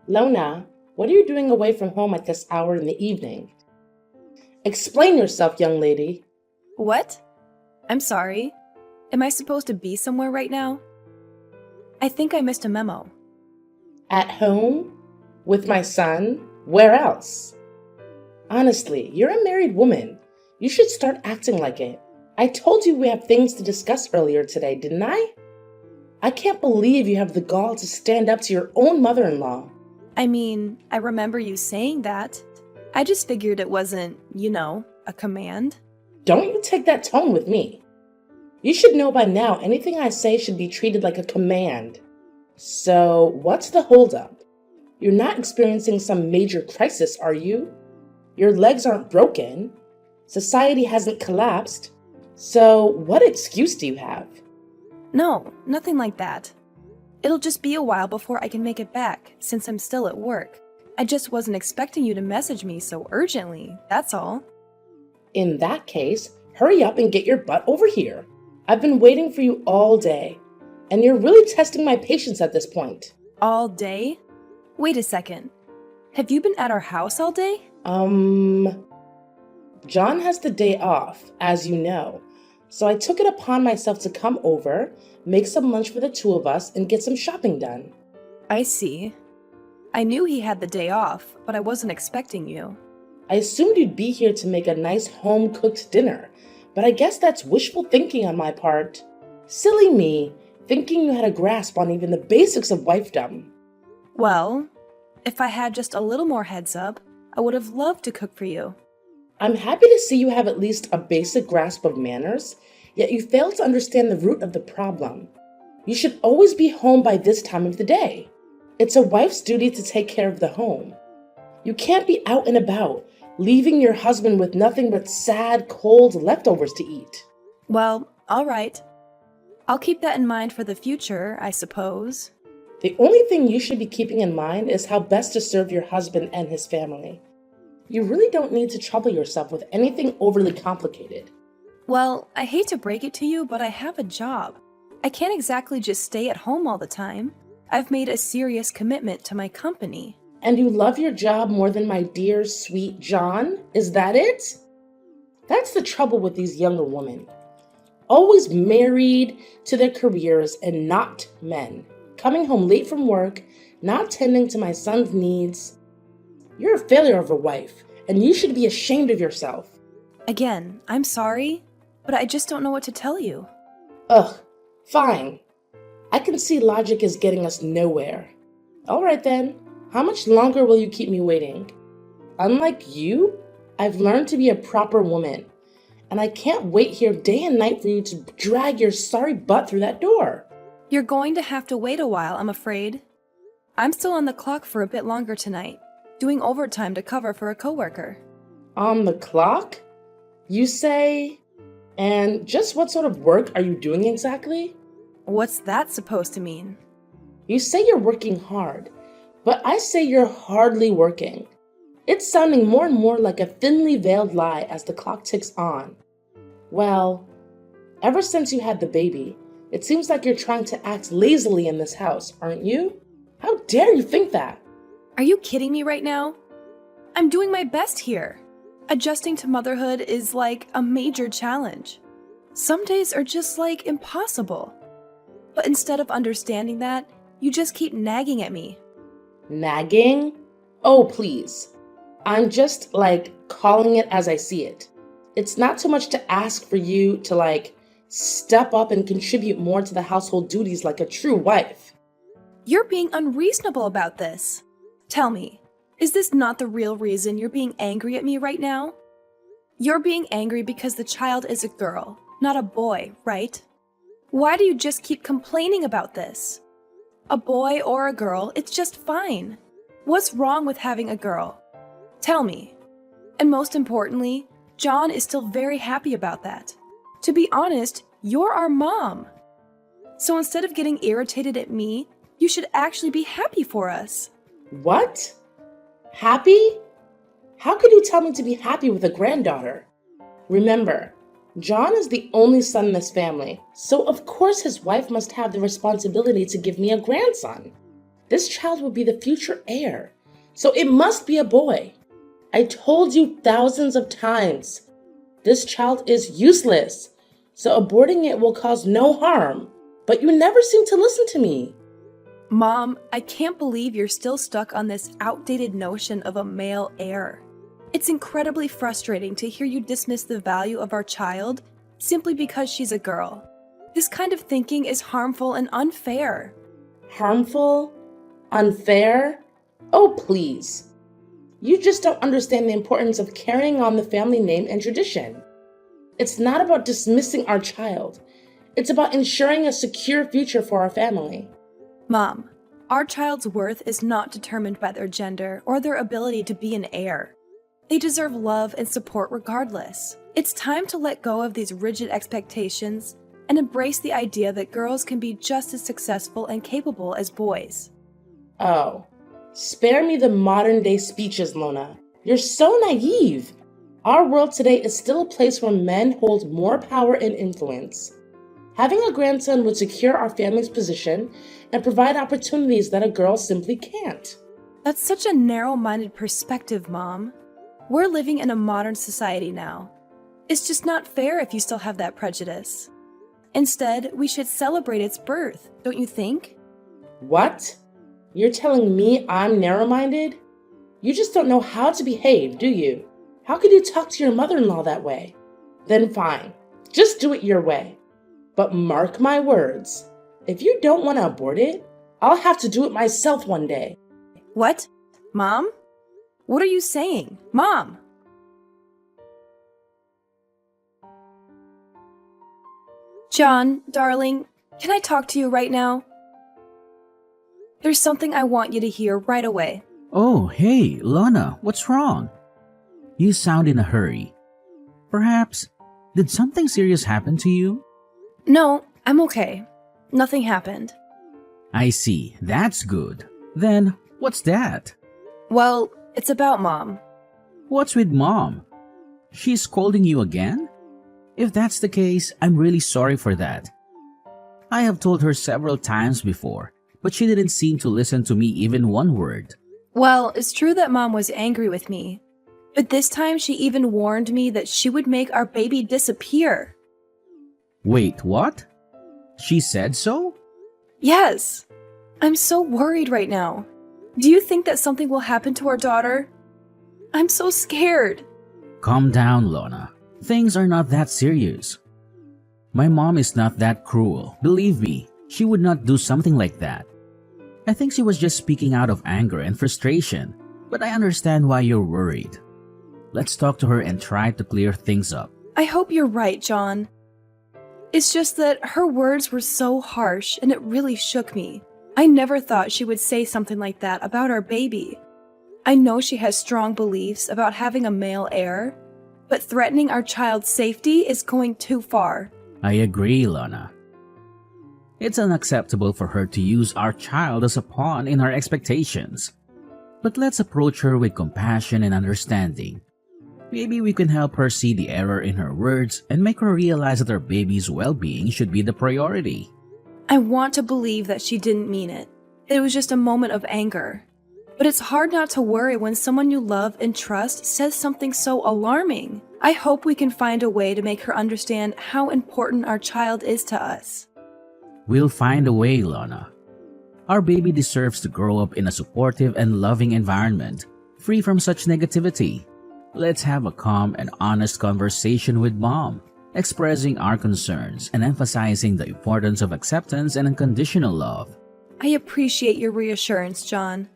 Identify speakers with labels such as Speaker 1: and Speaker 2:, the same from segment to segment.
Speaker 1: Lona, what are you doing away from home at this hour in the evening? Explain yourself, young lady.
Speaker 2: What? I'm sorry. Am I supposed to be somewhere right now? I think I missed a memo.
Speaker 1: At home? With my son? Where else? Honestly, you're a married woman. You should start acting like it. I told you we have things to discuss earlier today, didn't I? I can't believe you have the gall to stand up to your own mother-in-law.
Speaker 2: I mean, I remember you saying that. I just figured it wasn't, a command.
Speaker 1: Don't you take that tone with me. You should know by now anything I say should be treated like a command. So, what's the holdup? You're not experiencing some major crisis, are you? Your legs aren't broken. Society hasn't collapsed. So, what excuse do you have?
Speaker 2: No, nothing like that. It'll just be a while before I can make it back, since I'm still at work. I just wasn't expecting you to message me so urgently, that's all.
Speaker 1: In that case, hurry up and get your butt over here. I've been waiting for you all day, and you're really testing my patience at this point.
Speaker 2: All day? Wait a second. Have you been at our house all day?
Speaker 1: John has the day off, as you know, so I took it upon myself to come over, make some lunch for the two of us, and get some shopping done.
Speaker 2: I see. I knew he had the day off, but I wasn't expecting you.
Speaker 1: I assumed you'd be here to make a nice home-cooked dinner, but I guess that's wishful thinking on my part. Silly me, thinking you had a grasp on even the basics of wifedom.
Speaker 2: Well, if I had just a little more heads up, I would have loved to cook for you.
Speaker 1: I'm happy to see you have at least a basic grasp of manners, yet you fail to understand the root of the problem. You should always be home by this time of the day. It's a wife's duty to take care of the home. You can't be out and about, leaving your husband with nothing but sad, cold leftovers to eat.
Speaker 2: Well, all right. I'll keep that in mind for the future, I suppose.
Speaker 1: The only thing you should be keeping in mind is how best to serve your husband and his family. You really don't need to trouble yourself with anything overly complicated.
Speaker 2: Well, I hate to break it to you, but I have a job. I can't exactly just stay at home all the time. I've made a serious commitment to my company.
Speaker 1: And you love your job more than my dear, sweet John? Is that it? That's the trouble with these younger women. Always married to their careers and not men. Coming home late from work, not tending to my son's needs. You're a failure of a wife, and you should be ashamed of yourself.
Speaker 2: Again, I'm sorry, but I just don't know what to tell you.
Speaker 1: Ugh, fine. I can see logic is getting us nowhere. All right then, how much longer will you keep me waiting? Unlike you, I've learned to be a proper woman, and I can't wait here day and night for you to drag your sorry butt through that door.
Speaker 2: You're going to have to wait a while, I'm afraid. I'm still on the clock for a bit longer tonight, doing overtime to cover for a coworker.
Speaker 1: On the clock? You say? And just what sort of work are you doing exactly?
Speaker 2: What's that supposed to mean?
Speaker 1: You say you're working hard, but I say you're hardly working. It's sounding more and more like a thinly veiled lie as the clock ticks on. Well, ever since you had the baby, it seems like you're trying to act lazily in this house, aren't you? How dare you think that?
Speaker 2: Are you kidding me right now? I'm doing my best here. Adjusting to motherhood is like a major challenge. Some days are just like impossible. But instead of understanding that, you just keep nagging at me.
Speaker 1: Nagging? Oh, please. I'm just calling it as I see it. It's not too much to ask for you to step up and contribute more to the household duties like a true wife.
Speaker 2: You're being unreasonable about this. Tell me, is this not the real reason you're being angry at me right now? You're being angry because the child is a girl, not a boy, right? Why do you just keep complaining about this? A boy or a girl, it's just fine. What's wrong with having a girl? Tell me. And most importantly, John is still very happy about that. To be honest, you're our mom. So instead of getting irritated at me, you should actually be happy for us.
Speaker 1: What? Happy? How could you tell me to be happy with a granddaughter? Remember, John is the only son in this family, so of course his wife must have the responsibility to give me a grandson. This child will be the future heir, so it must be a boy. I told you thousands of times. This child is useless, so aborting it will cause no harm. But you never seem to listen to me.
Speaker 2: Mom, I can't believe you're still stuck on this outdated notion of a male heir. It's incredibly frustrating to hear you dismiss the value of our child simply because she's a girl. This kind of thinking is harmful and unfair.
Speaker 1: Harmful? Unfair? Oh, please. You just don't understand the importance of carrying on the family name and tradition. It's not about dismissing our child. It's about ensuring a secure future for our family.
Speaker 2: Mom, our child's worth is not determined by their gender or their ability to be an heir. They deserve love and support regardless. It's time to let go of these rigid expectations and embrace the idea that girls can be just as successful and capable as boys.
Speaker 1: Oh, spare me the modern day speeches, Lona. You're so naive. Our world today is still a place where men hold more power and influence. Having a grandson would secure our family's position and provide opportunities that a girl simply can't.
Speaker 2: That's such a narrow-minded perspective, Mom. We're living in a modern society now. It's just not fair if you still have that prejudice. Instead, we should celebrate its birth, don't you think?
Speaker 1: What? You're telling me I'm narrow-minded? You just don't know how to behave, do you? How could you talk to your mother-in-law that way? Then fine, just do it your way. But mark my words, if you don't want to abort it, I'll have to do it myself one day.
Speaker 2: What? Mom? What are you saying? Mom! John, darling, can I talk to you right now? There's something I want you to hear right away.
Speaker 3: Oh, hey, Lana, what's wrong? You sound in a hurry. Perhaps, did something serious happen to you?
Speaker 2: No, I'm okay. Nothing happened.
Speaker 3: I see, that's good. Then, what's that?
Speaker 2: Well, it's about Mom.
Speaker 3: What's with Mom? She's scolding you again? If that's the case, I'm really sorry for that. I have told her several times before, but she didn't seem to listen to me even one word.
Speaker 2: Well, it's true that Mom was angry with me, but this time she even warned me that she would make our baby disappear.
Speaker 3: Wait, what? She said so?
Speaker 2: Yes. I'm so worried right now. Do you think that something will happen to our daughter? I'm so scared.
Speaker 3: Calm down, Lana. Things are not that serious. My mom is not that cruel. Believe me, she would not do something like that. I think she was just speaking out of anger and frustration, but I understand why you're worried. Let's talk to her and try to clear things up.
Speaker 2: I hope you're right, John. It's just that her words were so harsh and it really shook me. I never thought she would say something like that about our baby. I know she has strong beliefs about having a male heir, but threatening our child's safety is going too far.
Speaker 3: I agree, Lana. It's unacceptable for her to use our child as a pawn in our expectations. But let's approach her with compassion and understanding. Maybe we can help her see the error in her words and make her realize that our baby's well-being should be the priority.
Speaker 2: I want to believe that she didn't mean it. It was just a moment of anger. But it's hard not to worry when someone you love and trust says something so alarming. I hope we can find a way to make her understand how important our child is to us.
Speaker 3: We'll find a way, Lana. Our baby deserves to grow up in a supportive and loving environment, free from such negativity. Let's have a calm and honest conversation with Mom, expressing our concerns and emphasizing the importance of acceptance and unconditional love.
Speaker 2: I appreciate your reassurance, John.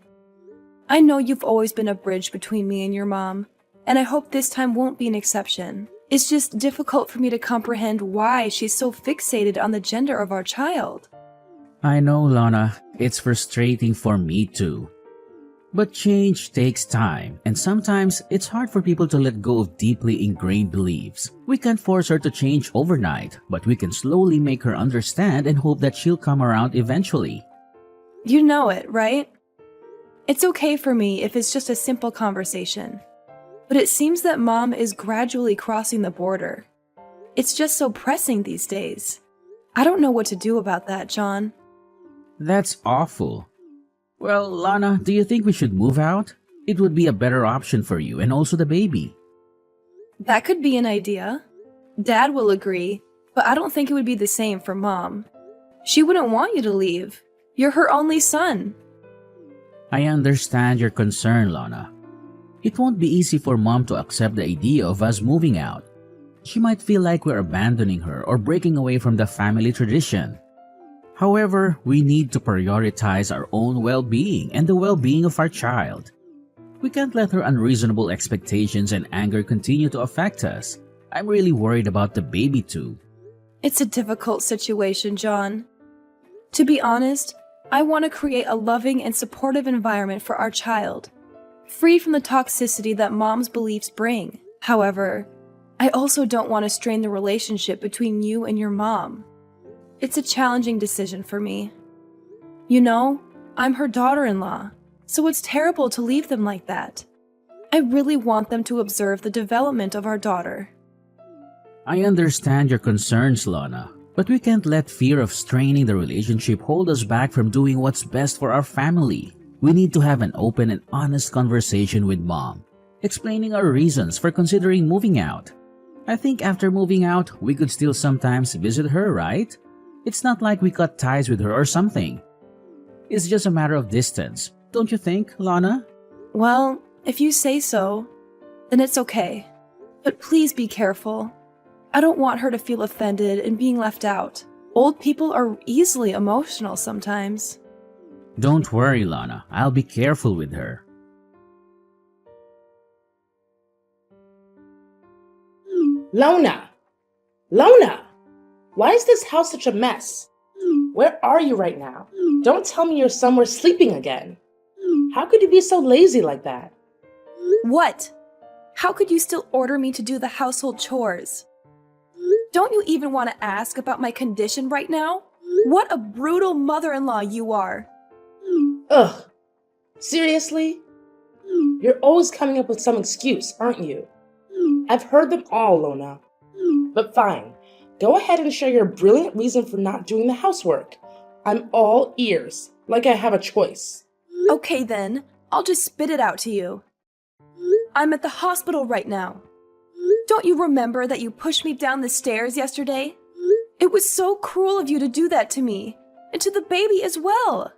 Speaker 2: I know you've always been a bridge between me and your mom, and I hope this time won't be an exception. It's just difficult for me to comprehend why she's so fixated on the gender of our child.
Speaker 3: I know, Lana, it's frustrating for me too. But change takes time, and sometimes it's hard for people to let go of deeply ingrained beliefs. We can't force her to change overnight, but we can slowly make her understand and hope that she'll come around eventually.
Speaker 2: You know it, right? It's okay for me if it's just a simple conversation. But it seems that Mom is gradually crossing the border. It's just so pressing these days. I don't know what to do about that, John.
Speaker 3: That's awful. Well, Lana, do you think we should move out? It would be a better option for you and also the baby.
Speaker 2: That could be an idea. Dad will agree, but I don't think it would be the same for Mom. She wouldn't want you to leave. You're her only son.
Speaker 3: I understand your concern, Lana. It won't be easy for Mom to accept the idea of us moving out. She might feel like we're abandoning her or breaking away from the family tradition. However, we need to prioritize our own well-being and the well-being of our child. We can't let her unreasonable expectations and anger continue to affect us. I'm really worried about the baby too.
Speaker 2: It's a difficult situation, John. To be honest, I want to create a loving and supportive environment for our child, free from the toxicity that Mom's beliefs bring. However, I also don't want to strain the relationship between you and your mom. It's a challenging decision for me. You know, I'm her daughter-in-law, so it's terrible to leave them like that. I really want them to observe the development of our daughter.
Speaker 3: I understand your concerns, Lana, but we can't let fear of straining the relationship hold us back from doing what's best for our family. We need to have an open and honest conversation with Mom, explaining our reasons for considering moving out. I think after moving out, we could still sometimes visit her, right? It's not like we cut ties with her or something. It's just a matter of distance, don't you think, Lana?
Speaker 2: Well, if you say so, then it's okay. But please be careful. I don't want her to feel offended and being left out. Old people are easily emotional sometimes.
Speaker 3: Don't worry, Lana. I'll be careful with her.
Speaker 1: Lona! Lona! Why is this house such a mess? Where are you right now? Don't tell me you're somewhere sleeping again. How could you be so lazy like that?
Speaker 2: What? How could you still order me to do the household chores? Don't you even want to ask about my condition right now? What a brutal mother-in-law you are.
Speaker 1: Ugh. Seriously? You're always coming up with some excuse, aren't you? I've heard them all, Lona. But fine. Go ahead and share your brilliant reason for not doing the housework. I'm all ears, like I have a choice.
Speaker 2: Okay then, I'll just spit it out to you. I'm at the hospital right now. Don't you remember that you pushed me down the stairs yesterday? It was so cruel of you to do that to me, and to the baby as well.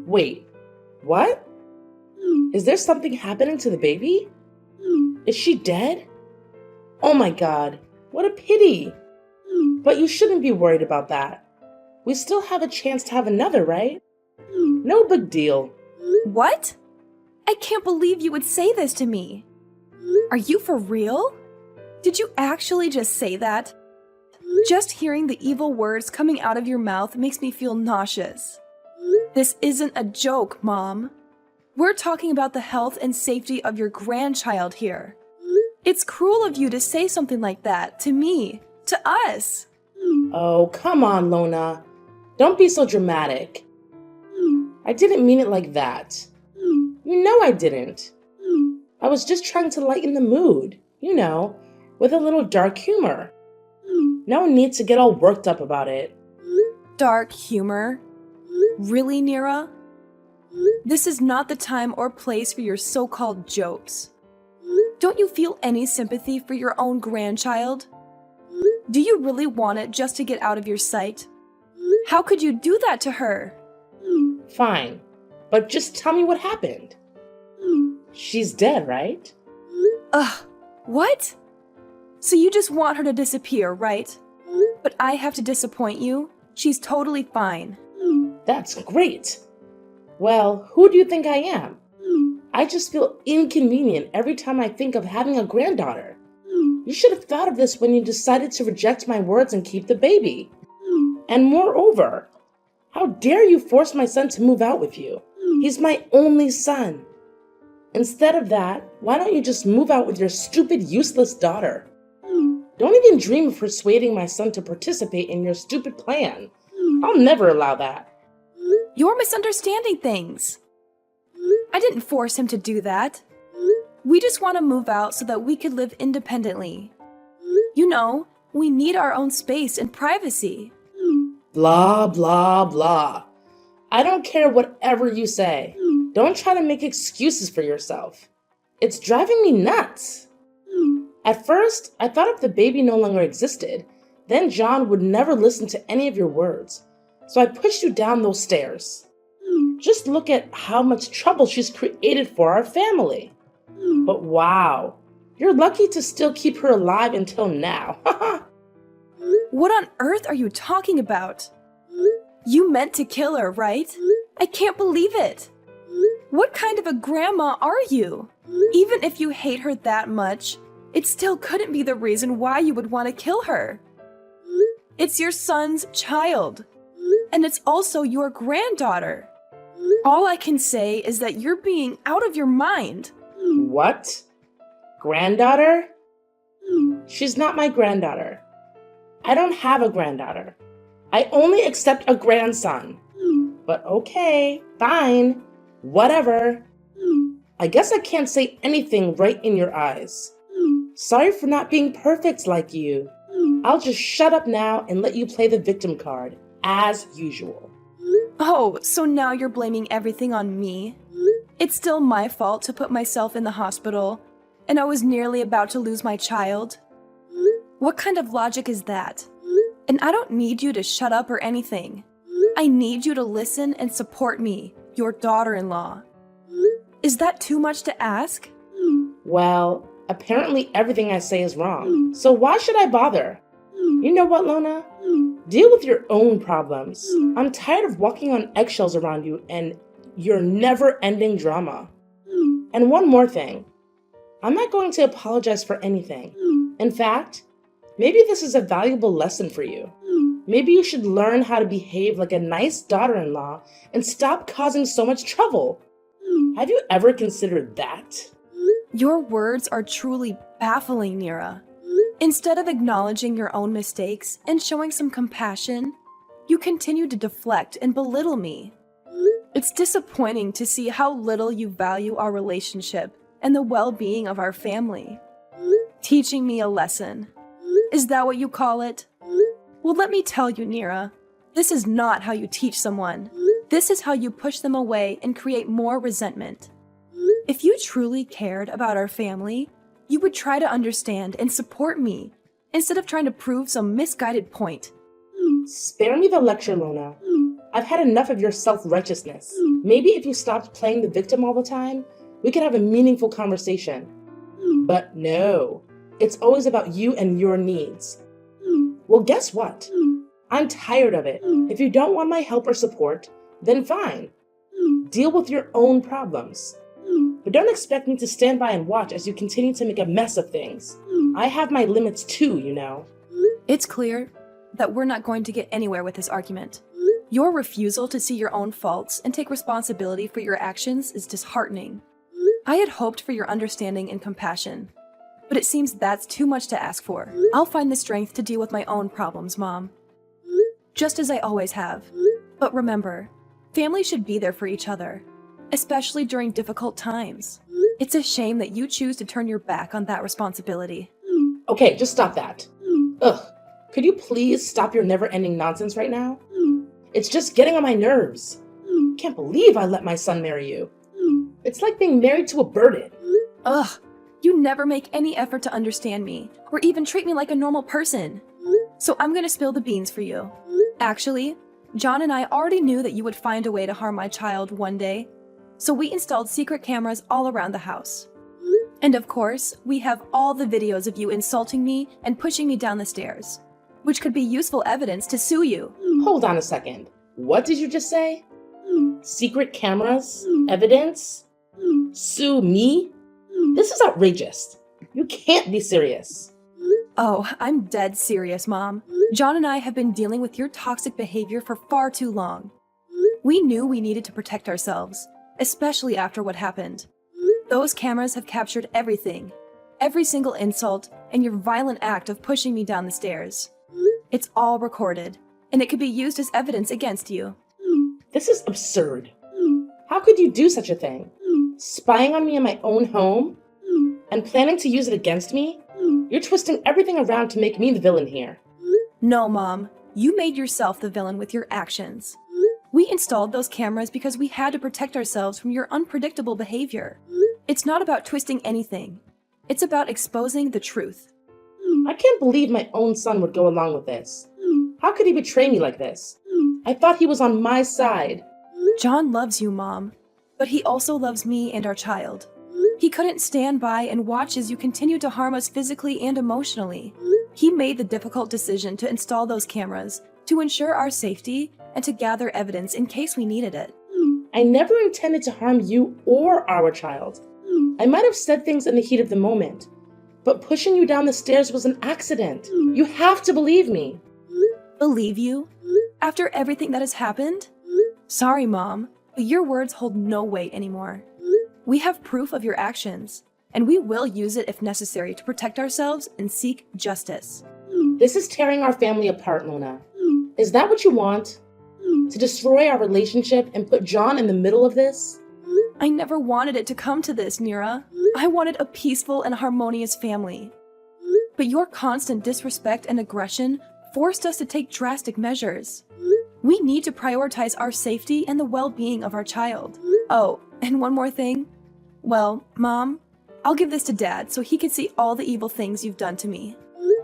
Speaker 1: Wait, what? Is there something happening to the baby? Is she dead? Oh my God, what a pity. But you shouldn't be worried about that. We still have a chance to have another, right? No big deal.
Speaker 2: What? I can't believe you would say this to me. Are you for real? Did you actually just say that? Just hearing the evil words coming out of your mouth makes me feel nauseous. This isn't a joke, Mom. We're talking about the health and safety of your grandchild here. It's cruel of you to say something like that to me, to us.
Speaker 1: Oh, come on, Lona. Don't be so dramatic. I didn't mean it like that. You know I didn't. I was just trying to lighten the mood, with a little dark humor. No need to get all worked up about it.
Speaker 2: Dark humor? Really, Nira? This is not the time or place for your so-called jokes. Don't you feel any sympathy for your own grandchild? Do you really want it just to get out of your sight? How could you do that to her?
Speaker 1: Fine, but just tell me what happened. She's dead, right?
Speaker 2: Ugh, what? So you just want her to disappear, right? But I have to disappoint you. She's totally fine.
Speaker 1: That's great. Well, who do you think I am? I just feel inconvenient every time I think of having a granddaughter. You should have thought of this when you decided to reject my words and keep the baby. And moreover, how dare you force my son to move out with you? He's my only son. Instead of that, why don't you just move out with your stupid, useless daughter? Don't even dream of persuading my son to participate in your stupid plan. I'll never allow that.
Speaker 2: You're misunderstanding things. I didn't force him to do that. We just want to move out so that we could live independently. You know, we need our own space and privacy.
Speaker 1: Blah, blah, blah. I don't care whatever you say. Don't try to make excuses for yourself. It's driving me nuts. At first, I thought if the baby no longer existed, then John would never listen to any of your words. So I pushed you down those stairs. Just look at how much trouble she's created for our family. But wow, you're lucky to still keep her alive until now.
Speaker 2: What on earth are you talking about? You meant to kill her, right? I can't believe it. What kind of a grandma are you? Even if you hate her that much, it still couldn't be the reason why you would want to kill her. It's your son's child. And it's also your granddaughter. All I can say is that you're being out of your mind.
Speaker 1: What? Granddaughter? She's not my granddaughter. I don't have a granddaughter. I only accept a grandson. But okay, fine, whatever. I guess I can't say anything right in your eyes. Sorry for not being perfect like you. I'll just shut up now and let you play the victim card, as usual.
Speaker 2: Oh, so now you're blaming everything on me? It's still my fault to put myself in the hospital, and I was nearly about to lose my child? What kind of logic is that? And I don't need you to shut up or anything. I need you to listen and support me, your daughter-in-law. Is that too much to ask?
Speaker 1: Well, apparently everything I say is wrong, so why should I bother? You know what, Lona? Deal with your own problems. I'm tired of walking on eggshells around you and your never-ending drama. And one more thing. I'm not going to apologize for anything. In fact, maybe this is a valuable lesson for you. Maybe you should learn how to behave like a nice daughter-in-law and stop causing so much trouble. Have you ever considered that?
Speaker 2: Your words are truly baffling, Nira. Instead of acknowledging your own mistakes and showing some compassion, you continue to deflect and belittle me. It's disappointing to see how little you value our relationship and the well-being of our family. Teaching me a lesson. Is that what you call it? Well, let me tell you, Nira, this is not how you teach someone. This is how you push them away and create more resentment. If you truly cared about our family, you would try to understand and support me instead of trying to prove some misguided point.
Speaker 1: Spare me the lecture, Lona. I've had enough of your self-righteousness. Maybe if you stopped playing the victim all the time, we could have a meaningful conversation. But no, it's always about you and your needs. Well, guess what? I'm tired of it. If you don't want my help or support, then fine. Deal with your own problems. But don't expect me to stand by and watch as you continue to make a mess of things. I have my limits too, you know.
Speaker 2: It's clear that we're not going to get anywhere with this argument. Your refusal to see your own faults and take responsibility for your actions is disheartening. I had hoped for your understanding and compassion, but it seems that's too much to ask for. I'll find the strength to deal with my own problems, Mom. Just as I always have. But remember, family should be there for each other, especially during difficult times. It's a shame that you choose to turn your back on that responsibility.
Speaker 1: Okay, just stop that. Ugh, could you please stop your never-ending nonsense right now? It's just getting on my nerves. Can't believe I let my son marry you. It's like being married to a burden.
Speaker 2: Ugh, you never make any effort to understand me, or even treat me like a normal person. So I'm gonna spill the beans for you. Actually, John and I already knew that you would find a way to harm my child one day, so we installed secret cameras all around the house. And of course, we have all the videos of you insulting me and pushing me down the stairs, which could be useful evidence to sue you.
Speaker 1: Hold on a second. What did you just say? Secret cameras? Evidence? Sue me? This is outrageous. You can't be serious.
Speaker 2: Oh, I'm dead serious, Mom. John and I have been dealing with your toxic behavior for far too long. We knew we needed to protect ourselves, especially after what happened. Those cameras have captured everything, every single insult, and your violent act of pushing me down the stairs. It's all recorded, and it could be used as evidence against you.
Speaker 1: This is absurd. How could you do such a thing? Spying on me in my own home? And planning to use it against me? You're twisting everything around to make me the villain here.
Speaker 2: No, Mom. You made yourself the villain with your actions. We We installed those cameras because we had to protect ourselves from your unpredictable behavior. It's not about twisting anything. It's about exposing the truth.
Speaker 1: I can't believe my own son would go along with this. How could he betray me like this? I thought he was on my side.
Speaker 2: John loves you, Mom, but he also loves me and our child. He couldn't stand by and watch as you continue to harm us physically and emotionally. He made the difficult decision to install those cameras to ensure our safety and to gather evidence in case we needed it.
Speaker 1: I never intended to harm you or our child. I might have said things in the heat of the moment, but pushing you down the stairs was an accident. You have to believe me.
Speaker 2: Believe you? After everything that has happened? Sorry, Mom, but your words hold no weight anymore. We have proof of your actions, and we will use it if necessary to protect ourselves and seek justice.
Speaker 1: This is tearing our family apart, Lona. Is that what you want? To destroy our relationship and put John in the middle of this?
Speaker 2: I never wanted it to come to this, Nira. I wanted a peaceful and harmonious family. But your constant disrespect and aggression forced us to take drastic measures. We need to prioritize our safety and the well-being of our child. Oh, and one more thing. Well, Mom, I'll give this to Dad so he can see all the evil things you've done to me.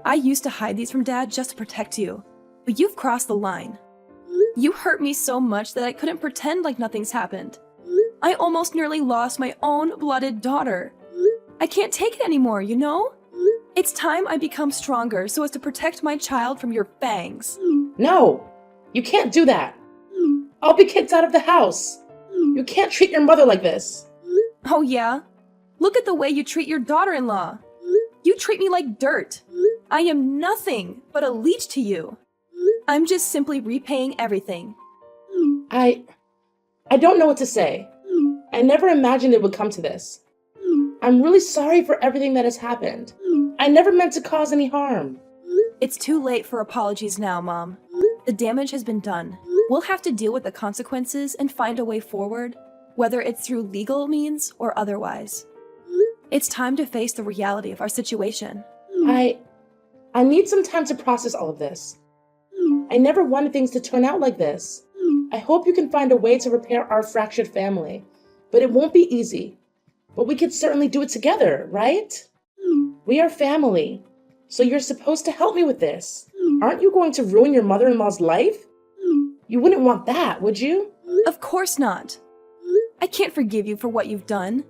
Speaker 2: I used to hide these from Dad just to protect you, but you've crossed the line. You hurt me so much that I couldn't pretend like nothing's happened. I almost nearly lost my own blooded daughter. I can't take it anymore, you know? It's time I become stronger so as to protect my child from your fangs.
Speaker 1: No, you can't do that. I'll be kicked out of the house. You can't treat your mother like this.
Speaker 2: Oh yeah? Look at the way you treat your daughter-in-law. You treat me like dirt. I am nothing but a leech to you. I'm just simply repaying everything.
Speaker 1: I don't know what to say. I never imagined it would come to this. I'm really sorry for everything that has happened. I never meant to cause any harm.
Speaker 2: It's too late for apologies now, Mom. The damage has been done. We'll have to deal with the consequences and find a way forward, whether it's through legal means or otherwise. It's time to face the reality of our situation.
Speaker 1: I need some time to process all of this. I never wanted things to turn out like this. I hope you can find a way to repair our fractured family, but it won't be easy. But we could certainly do it together, right? We are family, so you're supposed to help me with this. Aren't you going to ruin your mother-in-law's life? You wouldn't want that, would you?
Speaker 2: Of course not. I can't forgive you for what you've done.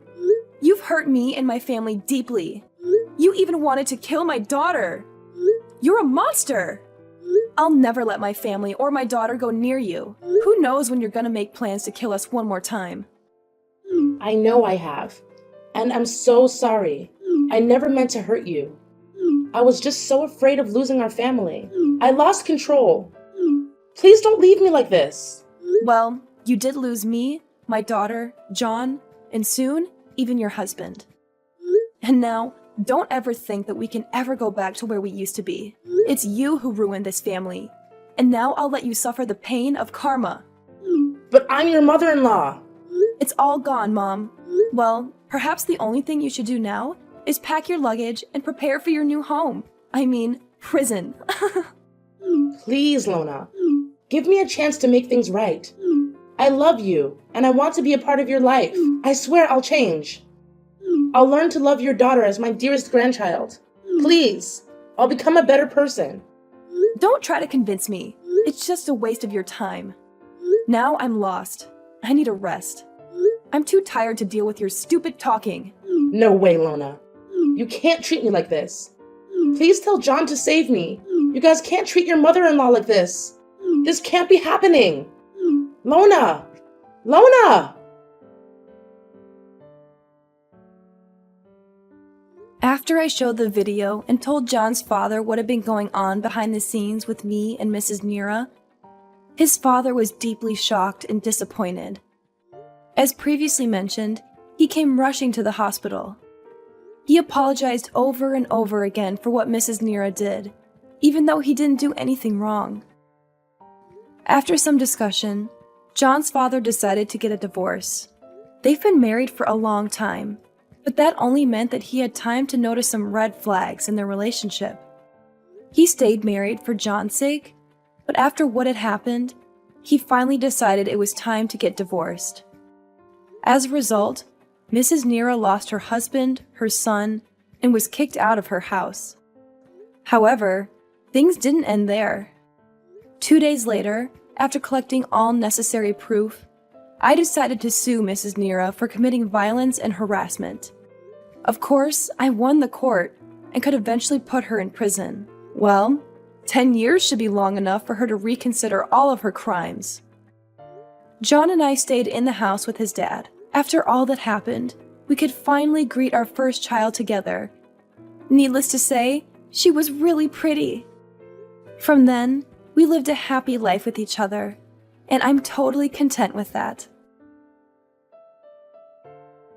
Speaker 2: You've hurt me and my family deeply. You even wanted to kill my daughter. You're a monster. I'll never let my family or my daughter go near you. Who knows when you're gonna make plans to kill us one more time?
Speaker 1: I know I have, and I'm so sorry. I never meant to hurt you. I was just so afraid of losing our family. I lost control. Please don't leave me like this.
Speaker 2: Well, you did lose me, my daughter, John, and soon, even your husband. And now, don't ever think that we can ever go back to where we used to be. It's you who ruined this family. And now I'll let you suffer the pain of karma.
Speaker 1: But I'm your mother-in-law.
Speaker 2: It's all gone, Mom. Well, perhaps the only thing you should do now is pack your luggage and prepare for your new home. I mean, prison.
Speaker 1: Please, Lona. Give me a chance to make things right. I love you, and I want to be a part of your life. I swear I'll change. I'll learn to love your daughter as my dearest grandchild. Please, I'll become a better person.
Speaker 2: Don't try to convince me. It's just a waste of your time. Now I'm lost. I need a rest. I'm too tired to deal with your stupid talking.
Speaker 1: No way, Lona. You can't treat me like this. Please tell John to save me. You guys can't treat your mother-in-law like this. This can't be happening. Lona! Lona!
Speaker 2: After I showed the video and told John's father what had been going on behind the scenes with me and Mrs. Nira, his father was deeply shocked and disappointed. As previously mentioned, he came rushing to the hospital. He apologized over and over again for what Mrs. Nira did, even though he didn't do anything wrong. After some discussion, John's father decided to get a divorce. They've been married for a long time, but that only meant that he had time to notice some red flags in their relationship. He stayed married for John's sake, but after what had happened, he finally decided it was time to get divorced. As a result, Mrs. Nira lost her husband, her son, and was kicked out of her house. However, things didn't end there. 2 days later, after collecting all necessary proof, I decided to sue Mrs. Nira for committing violence and harassment. Of course, I won the court and could eventually put her in prison. Well, 10 years should be long enough for her to reconsider all of her crimes. John and I stayed in the house with his dad. After all that happened, we could finally greet our first child together. Needless to say, she was really pretty. From then, we lived a happy life with each other, and I'm totally content with that.